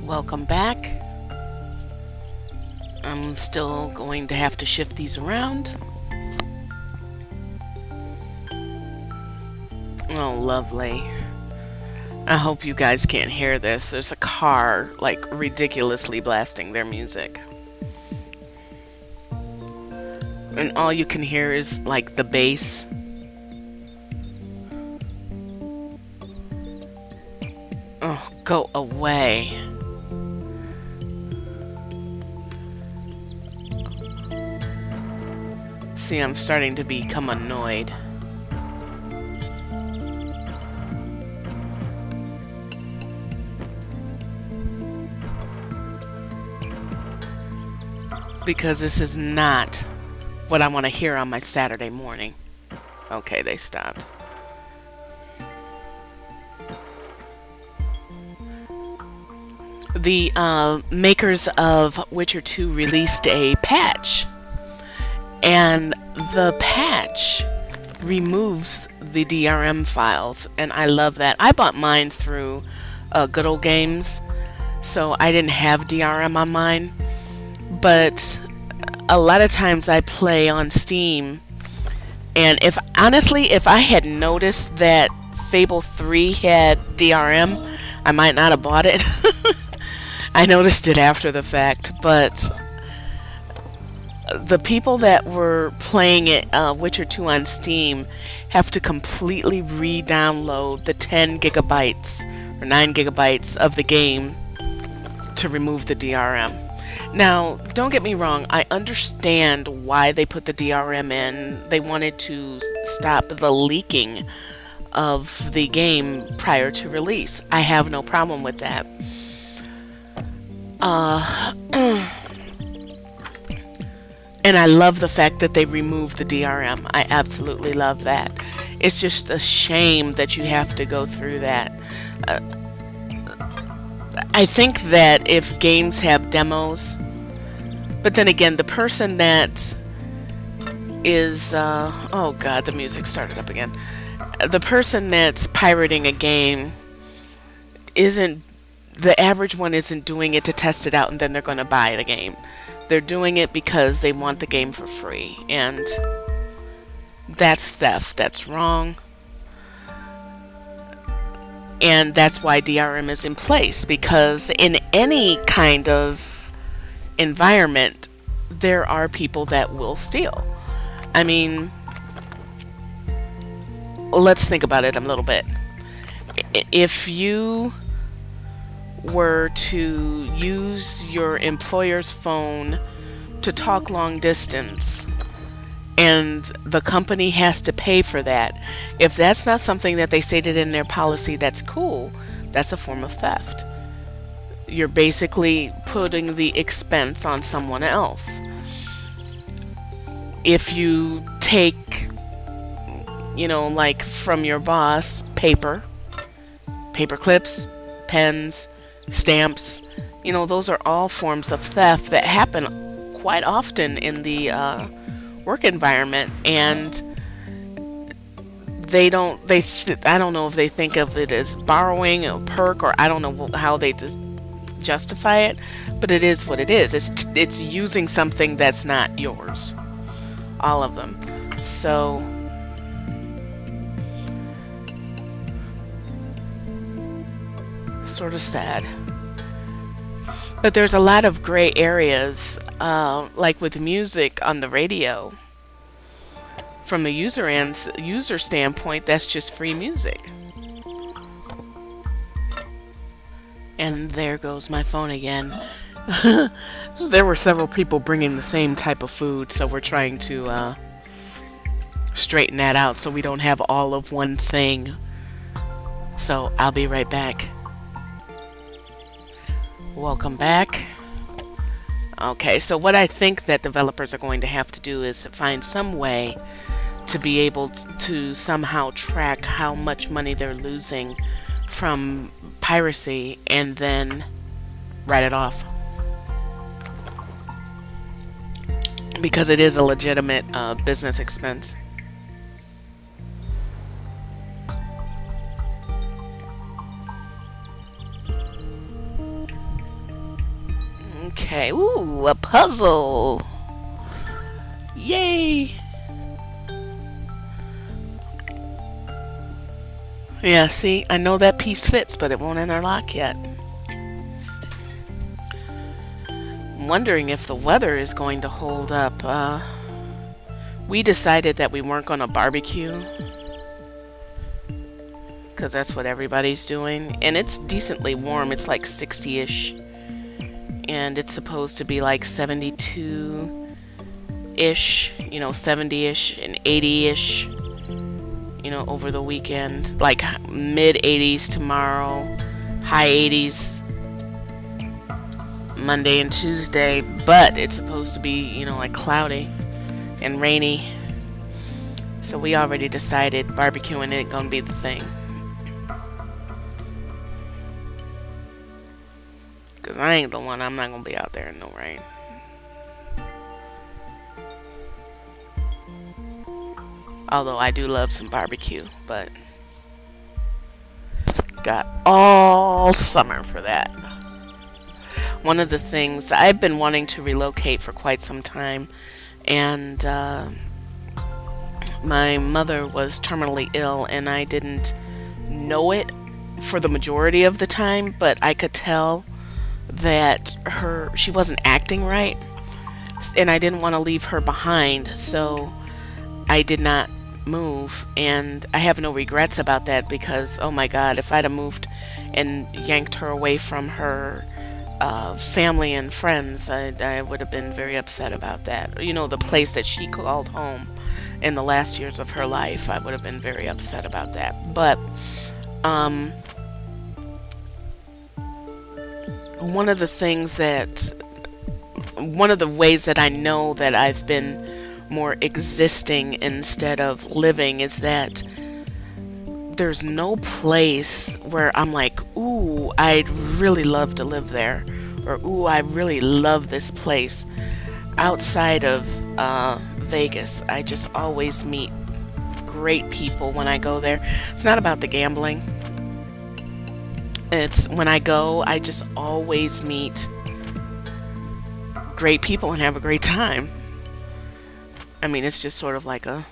Welcome back. I'm still going to have to shift these around. Oh, lovely. I hope you guys can't hear this. There's a car, like, ridiculously blasting their music. And all you can hear is, like, the bass. Oh, go away. See, I'm starting to become annoyed. Because this is not what I want to hear on my Saturday morning. Okay, they stopped. The makers of Witcher 2 released a patch. And the patch removes the DRM files, and I love that. I bought mine through Good Old Games, so I didn't have DRM on mine. But a lot of times I play on Steam, and honestly, if I had noticed that Fable 3 had DRM, I might not have bought it. I noticed it after the fact, but the people that were playing it, Witcher 2 on Steam, have to completely re-download the 10 gigabytes or 9 gigabytes of the game to remove the DRM. Now, don't get me wrong, I understand why they put the DRM in. They wanted to stop the leaking of the game prior to release. I have no problem with that. And I love the fact that they removed the DRM. I absolutely love that. It's just a shame that you have to go through that. I think that if games have demos, but then again, the person that is, oh god, the music started up again. The person that's pirating a game the average one isn't doing it to test it out and then they're going to buy the game. They're doing it because they want the game for free, and that's theft. That's wrong. And that's why DRM is in place, because in any kind of environment, there are people that will steal. I mean, let's think about it a little bit. If you were to use your employer's phone to talk long distance and the company has to pay for that, if that's not something that they stated in their policy that's cool, that's a form of theft. You're basically putting the expense on someone else. If you take, you know, like from your boss, paper clips, pens, stamps, you know, those are all forms of theft that happen quite often in the work environment, and I don't know if they think of it as borrowing a perk, or I don't know how they just justify it, but it is what it is. It's using something that's not yours, all of them. So sort of sad. But there's a lot of gray areas, like with music on the radio. From a user standpoint, that's just free music. And there goes my phone again. There were several people bringing the same type of food, so we're trying to straighten that out so we don't have all of one thing. So I'll be right back. Welcome back. Okay, so what I think that developers are going to have to do is find some way to be able to somehow track how much money they're losing from piracy and then write it off. Because it is a legitimate business expense. Okay, ooh, a puzzle. Yay. Yeah, see, I know that piece fits, but it won't interlock yet. I'm wondering if the weather is going to hold up. We decided that we weren't going to barbecue because that's what everybody's doing, and it's decently warm. It's like 60-ish, and it's supposed to be like 72-ish, you know, 70-ish and 80-ish, you know, over the weekend. Like mid 80s tomorrow, high 80s Monday and Tuesday, but it's supposed to be, you know, like cloudy and rainy. So we already decided barbecuing ain't gonna be the thing. Cause I ain't the one. I'm not gonna be out there in no rain. Although I do love some barbecue, but got all summer for that. One of the things, I've been wanting to relocate for quite some time, and my mother was terminally ill, and I didn't know it for the majority of the time, but I could tell that she wasn't acting right, and I didn't want to leave her behind, so I did not move, and I have no regrets about that, because oh my god, if I'd have moved and yanked her away from her family and friends, I would have been very upset about that. You know, the place that she called home in the last years of her life, I would have been very upset about that. But one of the ways that I know that I've been more existing instead of living is that there's no place where I'm like, ooh, I'd really love to live there, or ooh, I really love this place. Outside of Vegas, I just always meet great people when I go there. It's not about the gambling. It's when I go, I just always meet great people and have a great time. I mean, it's just sort of like a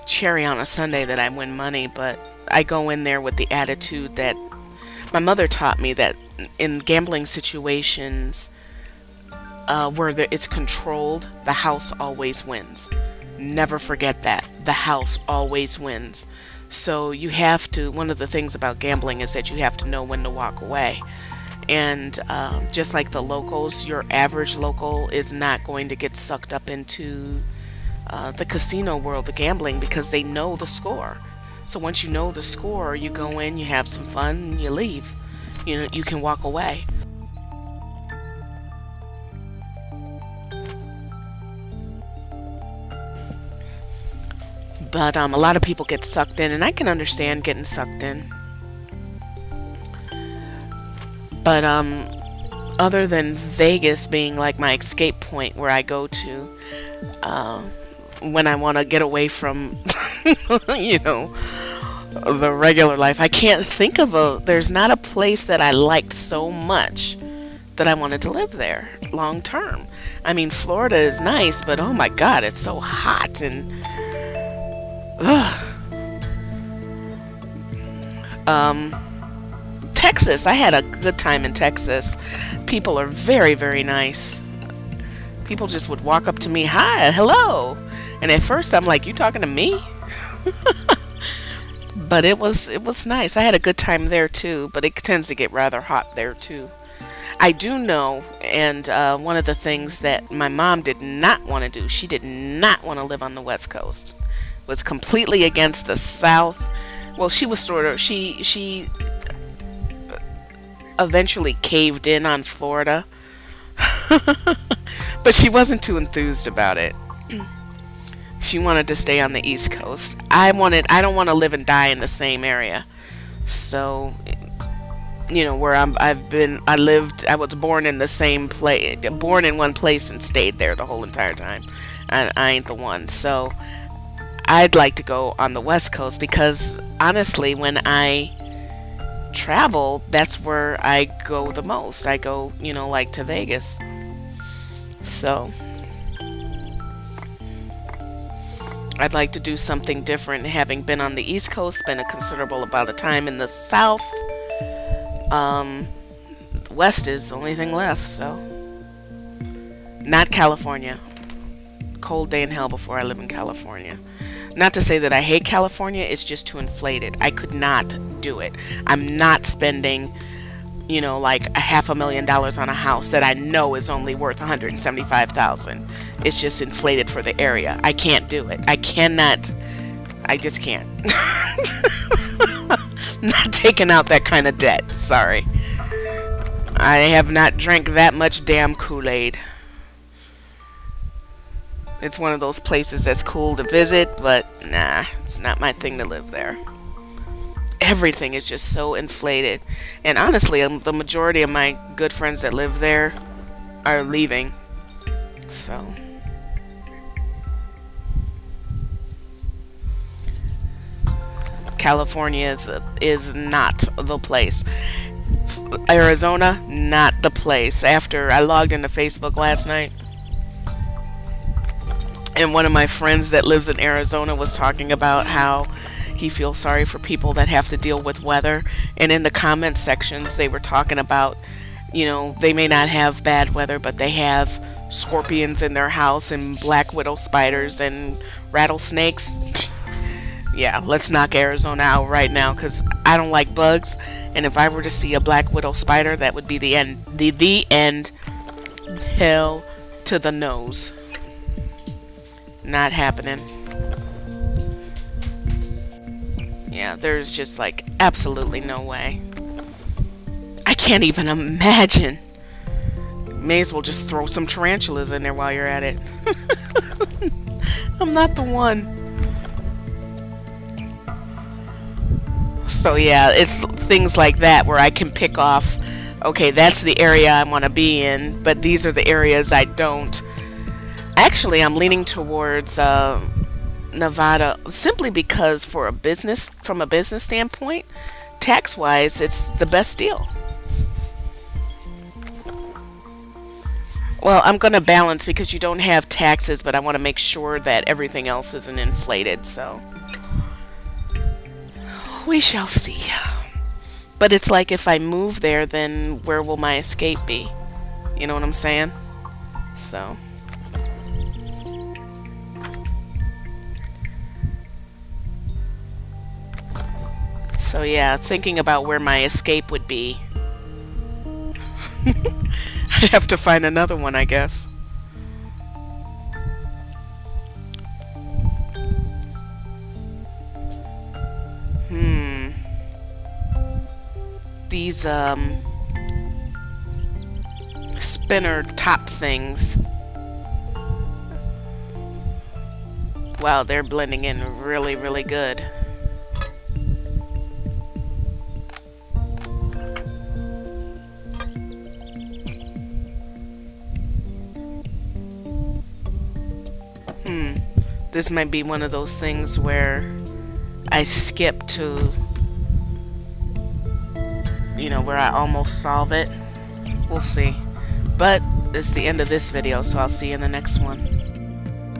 cherry on a sundae that I win money, but I go in there with the attitude that my mother taught me, that in gambling situations where it's controlled, the house always wins. Never forget that. The house always wins. So you have to, one of the things about gambling is that you have to know when to walk away. And just like the locals, your average local is not going to get sucked up into the casino world, the gambling, because they know the score. So once you know the score, you go in, you have some fun, and you leave. You know, you can walk away. But a lot of people get sucked in, and I can understand getting sucked in. But other than Vegas being like my escape point where I go to when I want to get away from, you know, the regular life, I can't think of there's not a place that I liked so much that I wanted to live there long term. I mean, Florida is nice, but oh my god, it's so hot and Texas, I had a good time in Texas. People are very, very nice. People just would walk up to me, hi, hello. And at first I'm like, you talking to me? But it was nice. I had a good time there too, but it tends to get rather hot there too. I do know, and one of the things that my mom did not want to do, she did not want to live on the West Coast. Was completely against the South. Well, she was sort of, she eventually caved in on Florida. But she wasn't too enthused about it. She wanted to stay on the East Coast. I don't want to live and die in the same area. So, you know, where I was born in the same place, born in one place and stayed there the whole entire time. And I ain't the one. So I'd like to go on the West Coast because honestly, when I travel, that's where I go the most. I go, you know, like to Vegas. So I'd like to do something different. Having been on the East Coast, spent a considerable amount of time in the South. West is the only thing left, so. Not California. Cold day in hell before I live in California. Not to say that I hate California, it's just too inflated. I could not do it. I'm not spending, you know, like $500,000 on a house that I know is only worth $175,000. It's just inflated for the area. I can't do it. I cannot. I just can't. Not taking out that kind of debt. Sorry. I have not drank that much damn Kool-Aid. It's one of those places that's cool to visit, but nah, it's not my thing to live there. Everything is just so inflated. And honestly, the majority of my good friends that live there are leaving. So. California is not the place. Arizona, not the place. After I logged into Facebook last night, and one of my friends that lives in Arizona was talking about how he feels sorry for people that have to deal with weather. And in the comment sections, they were talking about, you know, they may not have bad weather, but they have scorpions in their house and black widow spiders and rattlesnakes. Yeah, let's knock Arizona out right now, because I don't like bugs. And if I were to see a black widow spider, that would be the end. The end. Hell to the nose. Not happening. Yeah, there's just like absolutely no way. I can't even imagine. May as well just throw some tarantulas in there while you're at it. I'm not the one. So yeah, it's things like that where I can pick off, okay, that's the area I want to be in, but these are the areas I don't. Actually, I'm leaning towards Nevada simply because from a business standpoint, tax-wise, it's the best deal. Well, I'm going to balance because you don't have taxes, but I want to make sure that everything else isn't inflated, so we shall see. But it's like if I move there, then where will my escape be? You know what I'm saying? So. So yeah, thinking about where my escape would be. I have to find another one, I guess. These spinner top things. Wow, they're blending in really, really good. This might be one of those things where I skip to, you know, where I almost solve it. We'll see. But it's the end of this video, so I'll see you in the next one.